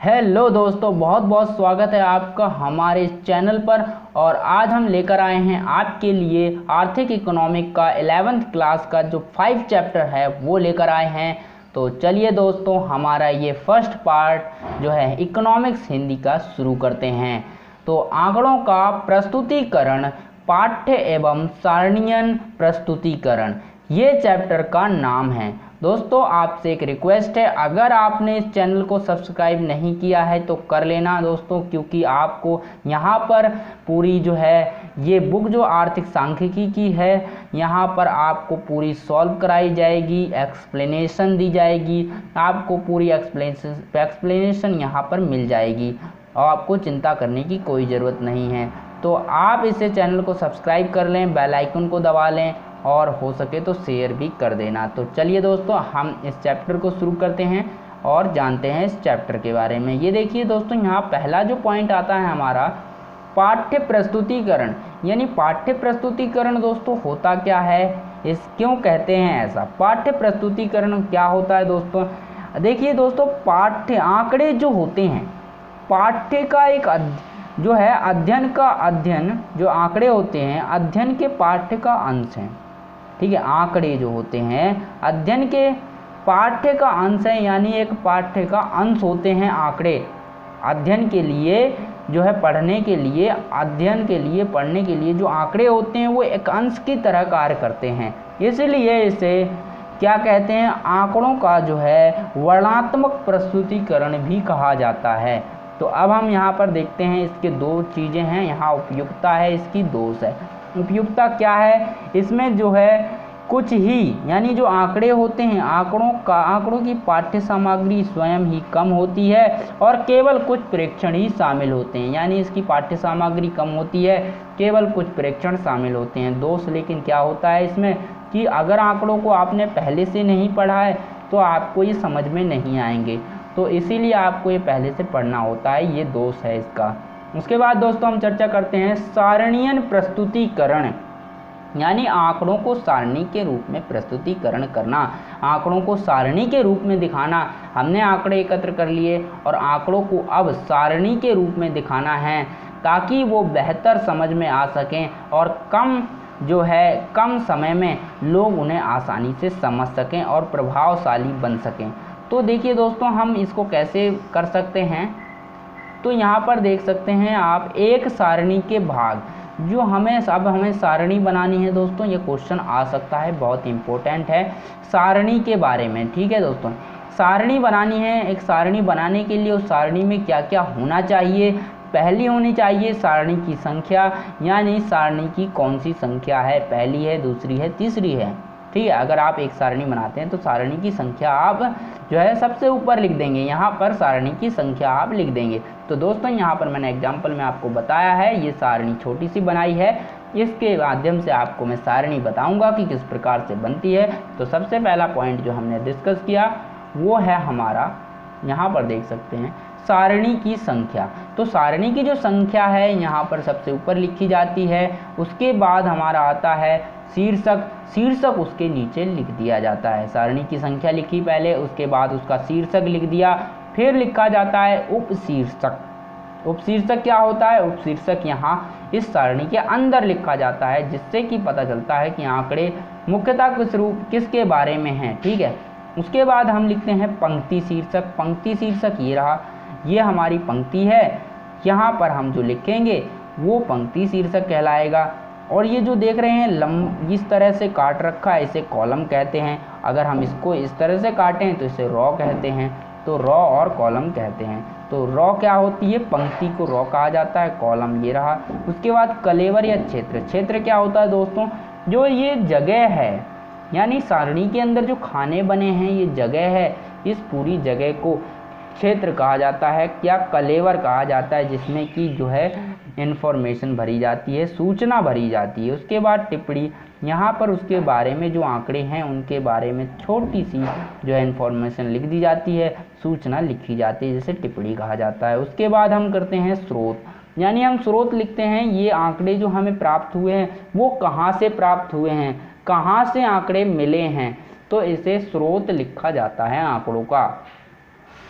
Hello दोस्तों, बहुत बहुत स्वागत है आपका हमारे इस चैनल पर। और आज हम लेकर आए हैं आपके लिए आर्थिक इकोनॉमिक का 11th क्लास का जो 5 चैप्टर है वो लेकर आए हैं। तो चलिए दोस्तों, हमारा ये फर्स्ट पार्ट जो है इकोनॉमिक्स हिंदी का शुरू करते हैं। तो आंकड़ों का प्रस्तुतिकरण, पाठ्य एवं सारणीयन प्रस्तुतिकरण, ये चैप्टर का नाम है। दोस्तों आपसे एक रिक्वेस्ट है, अगर आपने इस चैनल को सब्सक्राइब नहीं किया है तो कर लेना दोस्तों, क्योंकि आपको यहाँ पर पूरी जो है ये बुक जो आर्थिक सांख्यिकी की है, यहाँ पर आपको पूरी सॉल्व कराई जाएगी, एक्सप्लेनेशन दी जाएगी, आपको पूरी एक्सप्लेनेशन यहाँ पर मिल जाएगी और आपको चिंता करने की कोई ज़रूरत नहीं है। तो आप इसे चैनल को सब्सक्राइब कर लें, बेल आइकन को दबा लें और हो सके तो शेयर भी कर देना। तो चलिए दोस्तों, हम इस चैप्टर को शुरू करते हैं और जानते हैं इस चैप्टर के बारे में। ये देखिए दोस्तों, यहाँ पहला जो पॉइंट आता है हमारा पाठ्य प्रस्तुतिकरण। यानी पाठ्य प्रस्तुतिकरण दोस्तों होता क्या है, इस क्यों कहते हैं ऐसा, पाठ्य प्रस्तुतिकरण क्या होता है दोस्तों। देखिए दोस्तों, पाठ्य आंकड़े जो होते हैं, पाठ्य का एक जो है अध्ययन का अध्ययन, जो आंकड़े होते हैं अध्ययन के पाठ्य का अंश हैं। ठीक है, आंकड़े जो होते हैं अध्ययन के पाठ्य का अंश है, यानी एक पाठ्य का अंश होते हैं आंकड़े। अध्ययन के लिए जो है पढ़ने के लिए, अध्ययन के लिए पढ़ने के लिए जो आंकड़े होते हैं वो एक अंश की तरह कार्य करते हैं। इसलिए इसे क्या कहते हैं, आंकड़ों का जो है वर्णनात्मक प्रस्तुतिकरण भी कहा जाता है। तो अब हम यहाँ पर देखते हैं, इसके दो चीज़ें हैं, यहाँ उपयुक्तता है, इसकी दोष है। उपयुक्तता क्या है, इसमें जो है कुछ ही, यानी जो आंकड़े होते हैं आंकड़ों की पाठ्य सामग्री स्वयं ही कम होती है और केवल कुछ प्रेक्षण ही शामिल होते हैं। यानी इसकी पाठ्य सामग्री कम होती है, केवल कुछ प्रेक्षण शामिल होते हैं। दोष लेकिन क्या होता है इसमें कि अगर आंकड़ों को आपने पहले से नहीं पढ़ा है तो आपको ये समझ में नहीं आएंगे, तो इसीलिए आपको ये पहले से पढ़ना होता है, ये दोष है इसका। उसके बाद दोस्तों हम चर्चा करते हैं सारणीयन प्रस्तुतिकरण, यानी आंकड़ों को सारणी के रूप में प्रस्तुतिकरण करना, आंकड़ों को सारणी के रूप में दिखाना। हमने आंकड़े एकत्र कर लिए और आंकड़ों को अब सारणी के रूप में दिखाना है, ताकि वो बेहतर समझ में आ सकें और कम समय में लोग उन्हें आसानी से समझ सकें और प्रभावशाली बन सकें। तो देखिए दोस्तों, हम इसको कैसे कर सकते हैं, तो यहाँ पर देख सकते हैं आप, एक सारणी के भाग जो हमें सारणी बनानी है दोस्तों, ये क्वेश्चन आ सकता है, बहुत इंपॉर्टेंट है सारणी के बारे में। ठीक है दोस्तों, सारणी बनानी है, एक सारणी बनाने के लिए उस सारणी में क्या क्या होना चाहिए। पहली होनी चाहिए सारणी की संख्या, यानी सारणी की कौन सी संख्या है, पहली है, दूसरी है, तीसरी है। ठीक है, अगर आप एक सारणी बनाते हैं तो सारणी की संख्या आप जो है सबसे ऊपर लिख देंगे, यहाँ पर सारणी की संख्या आप लिख देंगे। तो दोस्तों यहाँ पर मैंने एग्जाम्पल में आपको बताया है, ये सारणी छोटी सी बनाई है, इसके माध्यम से आपको मैं सारणी बताऊंगा कि किस प्रकार से बनती है। तो सबसे पहला पॉइंट जो हमने डिस्कस किया वो है हमारा, यहाँ पर देख सकते हैं सारणी की संख्या। तो सारणी की जो संख्या है यहाँ पर सबसे ऊपर लिखी जाती है। उसके बाद हमारा आता है शीर्षक उसके नीचे लिख दिया जाता है। सारणी की संख्या लिखी पहले, उसके बाद उसका शीर्षक लिख दिया, फिर लिखा जाता है उपशीर्षक। उपशीर्षक क्या होता है, उपशीर्षक यहाँ इस सारणी के अंदर लिखा जाता है, जिससे कि पता चलता है कि आंकड़े मुख्यतः किसके बारे में हैं। ठीक है, उसके बाद हम लिखते हैं पंक्ति शीर्षक। पंक्ति शीर्षक ये रहा, ये हमारी पंक्ति है, यहाँ पर हम जो लिखेंगे वो पंक्ति शीर्षक कहलाएगा। और ये जो देख रहे हैं इस तरह से काट रखा है, इसे कॉलम कहते हैं। अगर हम इसको इस तरह से काटें तो इसे रॉ कहते हैं, तो रॉ और कॉलम कहते हैं। तो रॉ क्या होती है, पंक्ति को रॉ कहा जाता है, कॉलम ये रहा। उसके बाद कलेवर या क्षेत्र। क्षेत्र क्या होता है दोस्तों, जो ये जगह है, यानी सारणी के अंदर जो खाने बने हैं ये जगह है, इस पूरी जगह को क्षेत्र कहा जाता है, क्या कलेवर कहा जाता है, जिसमें कि जो है इन्फॉर्मेशन भरी जाती है, सूचना भरी जाती है। उसके बाद टिप्पणी, यहाँ पर उसके बारे में जो आंकड़े हैं उनके बारे में छोटी सी जो है इन्फॉर्मेशन लिख दी जाती है, सूचना लिखी जाती है, जिसे टिप्पणी कहा जाता है। उसके बाद हम करते हैं स्रोत, यानी हम स्रोत लिखते हैं, ये आंकड़े जो हमें प्राप्त हुए हैं वो कहाँ से प्राप्त हुए हैं, कहाँ से आंकड़े मिले हैं, तो इसे स्रोत लिखा जाता है आंकड़ों का।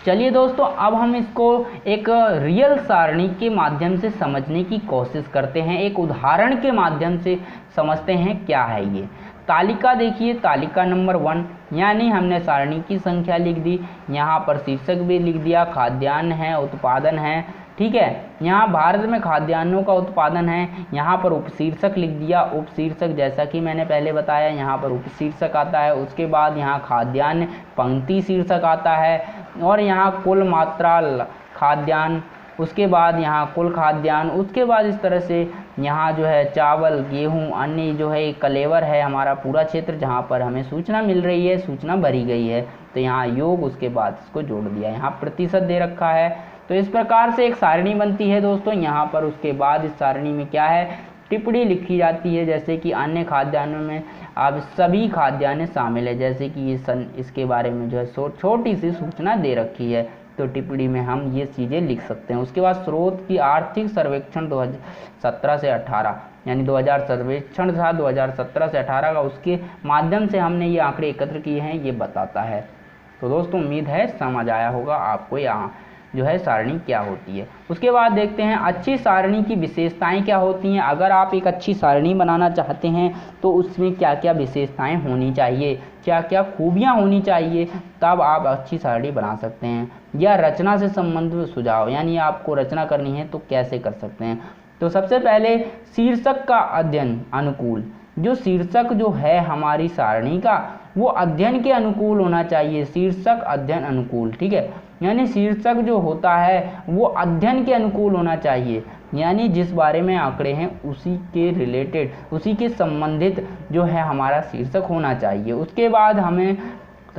चलिए दोस्तों, अब हम इसको एक रियल सारणी के माध्यम से समझने की कोशिश करते हैं, एक उदाहरण के माध्यम से समझते हैं क्या है ये। तालिका देखिए, तालिका नंबर 1, यानी हमने सारणी की संख्या लिख दी, यहाँ पर शीर्षक भी लिख दिया, खाद्यान्न है, उत्पादन है, ठीक है। यहाँ भारत में खाद्यान्नों का उत्पादन है, यहाँ पर उपशीर्षक लिख दिया, उपशीर्षक जैसा कि मैंने पहले बताया यहाँ पर उपशीर्षक आता है, उसके बाद यहाँ खाद्यान्न पंक्ति शीर्षक आता है, और यहाँ कुल मात्रा खाद्यान्न, उसके बाद यहाँ कुल खाद्यान्न, उसके बाद इस तरह से यहाँ जो है चावल, गेहूँ, अन्य जो है कलेवर है हमारा पूरा क्षेत्र जहाँ पर हमें सूचना मिल रही है, सूचना भरी गई है, तो यहाँ योग, उसके बाद इसको जोड़ दिया, यहाँ प्रतिशत दे रखा है। तो इस प्रकार से एक सारणी बनती है दोस्तों। यहाँ पर उसके बाद इस सारणी में क्या है, टिप्पणी लिखी जाती है, जैसे कि अन्य खाद्यान्नों में अब सभी खाद्यान्न शामिल है, जैसे कि इसके बारे में जो है छोटी सी सूचना दे रखी है, तो टिप्पणी में हम ये चीज़ें लिख सकते हैं। उसके बाद स्रोत की आर्थिक सर्वेक्षण 2017 से 18, यानी 2000 सर्वेक्षण था 2017 से 18 का, उसके माध्यम से हमने ये आंकड़े एकत्र किए हैं, ये बताता है। तो दोस्तों उम्मीद है समझ आया होगा आपको यहाँ जो है सारणी क्या होती है। उसके बाद देखते हैं अच्छी सारणी की विशेषताएं क्या होती हैं। अगर आप एक अच्छी सारणी बनाना चाहते हैं तो उसमें क्या क्या विशेषताएं होनी चाहिए, क्या क्या खूबियां होनी चाहिए, तब आप अच्छी सारणी बना सकते हैं। या रचना से संबंधित सुझाव, यानी आपको रचना करनी है तो कैसे कर सकते हैं। तो सबसे पहले शीर्षक का अध्ययन अनुकूल, जो शीर्षक जो है हमारी सारणी का वो अध्ययन के अनुकूल होना चाहिए, शीर्षक अध्ययन अनुकूल, ठीक है। यानी शीर्षक जो होता है वो अध्ययन के अनुकूल होना चाहिए, यानी जिस बारे में आंकड़े हैं उसी के रिलेटेड, उसी के संबंधित जो है हमारा शीर्षक होना चाहिए। उसके बाद हमें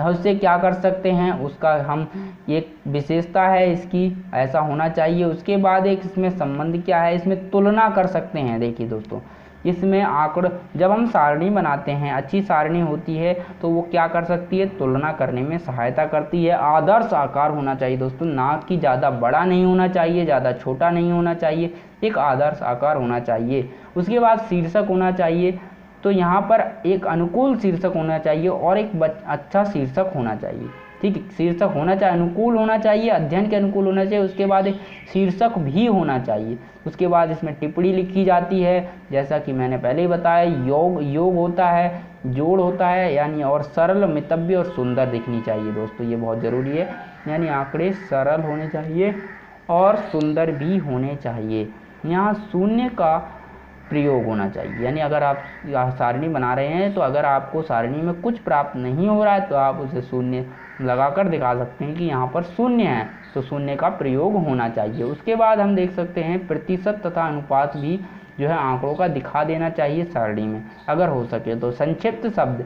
उससे क्या कर सकते हैं, उसका हम एक विशेषता है इसकी, ऐसा होना चाहिए। उसके बाद एक इसमें संबंध क्या है, इसमें तुलना कर सकते हैं। देखिए दोस्तों, इसमें आंकड़ जब हम सारणी बनाते हैं, अच्छी सारणी होती है तो वो क्या कर सकती है, तुलना करने में सहायता करती है। आदर्श आकार होना चाहिए दोस्तों, ना कि ज़्यादा बड़ा नहीं होना चाहिए, ज़्यादा छोटा नहीं होना चाहिए, एक आदर्श आकार होना चाहिए। उसके बाद शीर्षक होना चाहिए, तो यहाँ पर एक अनुकूल शीर्षक होना चाहिए और एक अच्छा शीर्षक होना चाहिए, ठीक है। शीर्षक होना चाहिए, अनुकूल होना चाहिए, अध्ययन के अनुकूल होना चाहिए। उसके बाद एक शीर्षक भी होना चाहिए। उसके बाद इसमें टिप्पणी लिखी जाती है, जैसा कि मैंने पहले ही बताया। योग होता है, जोड़ होता है, यानी और सरल, मितव्य और सुंदर दिखनी चाहिए दोस्तों, ये बहुत ज़रूरी है। यानी आंकड़े सरल होने चाहिए और सुंदर भी होने चाहिए। यहाँ शून्य का प्रयोग होना चाहिए, यानी अगर आप सारणी बना रहे हैं तो अगर आपको सारणी में कुछ प्राप्त नहीं हो रहा है तो आप उसे शून्य लगाकर दिखा सकते हैं कि यहाँ पर शून्य है, तो शून्य का प्रयोग होना चाहिए। उसके बाद हम देख सकते हैं प्रतिशत तथा अनुपात भी जो है आंकड़ों का दिखा देना चाहिए सारणी में, अगर हो सके तो। संक्षिप्त शब्द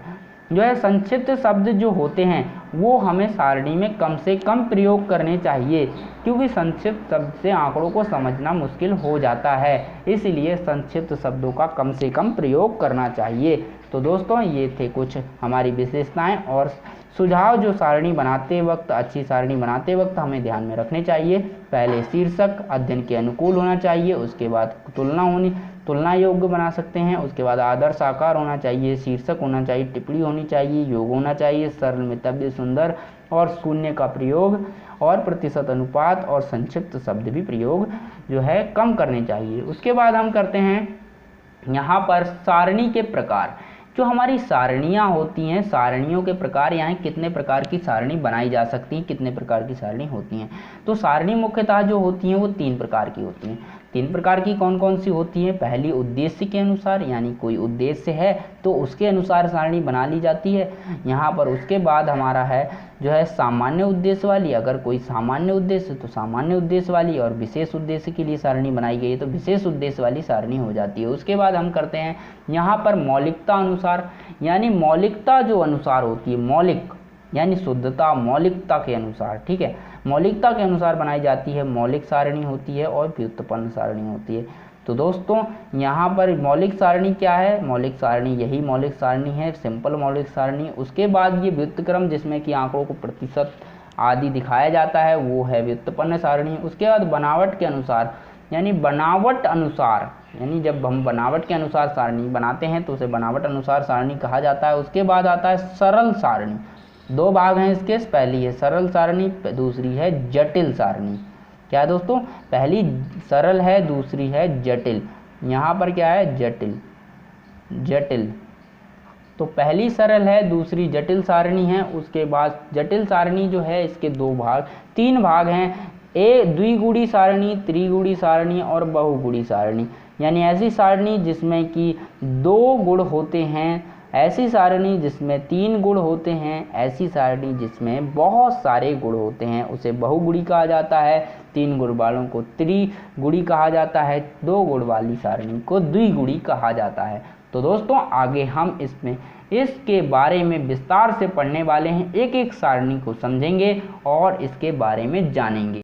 जो है, संक्षिप्त शब्द जो होते हैं वो हमें सारणी में कम से कम प्रयोग करने चाहिए, क्योंकि संक्षिप्त शब्द से आंकड़ों को समझना मुश्किल हो जाता है, इसलिए संक्षिप्त शब्दों का कम से कम प्रयोग करना चाहिए। तो दोस्तों ये थे कुछ हमारी विशेषताएं और सुझाव जो सारणी बनाते वक्त, अच्छी सारणी बनाते वक्त हमें ध्यान में रखने चाहिए। पहले शीर्षक अध्ययन के अनुकूल होना चाहिए, उसके बाद तुलना योग्य बना सकते हैं। उसके बाद आदर्श आकार होना चाहिए, शीर्षक होना चाहिए, टिप्पणी होनी चाहिए, योग होना चाहिए, सरल, मितव्य, सुंदर और शून्य का प्रयोग और प्रतिशत अनुपात और संक्षिप्त शब्द भी प्रयोग जो है कम करने चाहिए। उसके बाद हम करते हैं यहाँ पर सारणी के प्रकार। जो हमारी सारणियाँ होती हैं, सारणियों के प्रकार, यहाँ कितने प्रकार की सारणी बनाई जा सकती हैं, कितने प्रकार की सारणी होती हैं। तो सारणी मुख्यतः जो होती हैं वो 3 प्रकार की होती हैं। 3 प्रकार की कौन कौन सी होती हैं। पहली उद्देश्य के अनुसार, यानी कोई उद्देश्य है तो उसके अनुसार सारणी बना ली जाती है यहाँ पर। उसके बाद हमारा है जो है सामान्य उद्देश्य वाली, अगर कोई सामान्य उद्देश्य तो सामान्य उद्देश्य वाली, और विशेष उद्देश्य के लिए सारणी बनाई गई है तो विशेष उद्देश्य वाली सारणी हो जाती है। उसके बाद हम करते हैं यहाँ पर मौलिकता अनुसार, यानी मौलिकता जो अनुसार होती है, मौलिक यानी शुद्धता, मौलिकता के अनुसार, ठीक है, मौलिकता के अनुसार बनाई जाती है, मौलिक सारणी होती है और व्युत्पन्न सारणी होती है। तो दोस्तों यहाँ पर मौलिक सारणी क्या है, मौलिक सारणी यही मौलिक सारणी है, सिंपल मौलिक सारणी। उसके बाद ये व्युत्क्रम जिसमें कि आंकड़ों को प्रतिशत आदि दिखाया जाता है वो है व्युत्पन्न सारणी। उसके बाद बनावट के अनुसार, यानी बनावट अनुसार, यानी जब हम बनावट के अनुसार सारणी बनाते हैं तो उसे बनावट अनुसार सारणी कहा जाता है। उसके बाद आता है सरल सारणी, दो भाग हैं इसके, पहली है सरल सारणी, दूसरी है जटिल सारणी। क्या है दोस्तों, पहली सरल है, दूसरी है जटिल। यहाँ पर क्या है, जटिल, जटिल। तो पहली सरल है, दूसरी जटिल सारणी है। उसके बाद जटिल सारणी जो है इसके तीन भाग हैं, द्विगुणी सारणी, त्रिगुणी सारणी और बहुगुणी सारणी। यानी ऐसी सारणी जिसमें कि 2 गुण होते हैं, ऐसी सारणी जिसमें 3 गुण होते हैं, ऐसी सारणी जिसमें बहुत सारे गुण होते हैं उसे बहुगुणी कहा जाता है। 3 गुण वालों को त्रिगुणी कहा जाता है, 2 गुण वाली सारणी को द्विगुणी कहा जाता है। तो दोस्तों आगे हम इसके बारे में विस्तार से पढ़ने वाले हैं, एक एक सारणी को समझेंगे और इसके बारे में जानेंगे।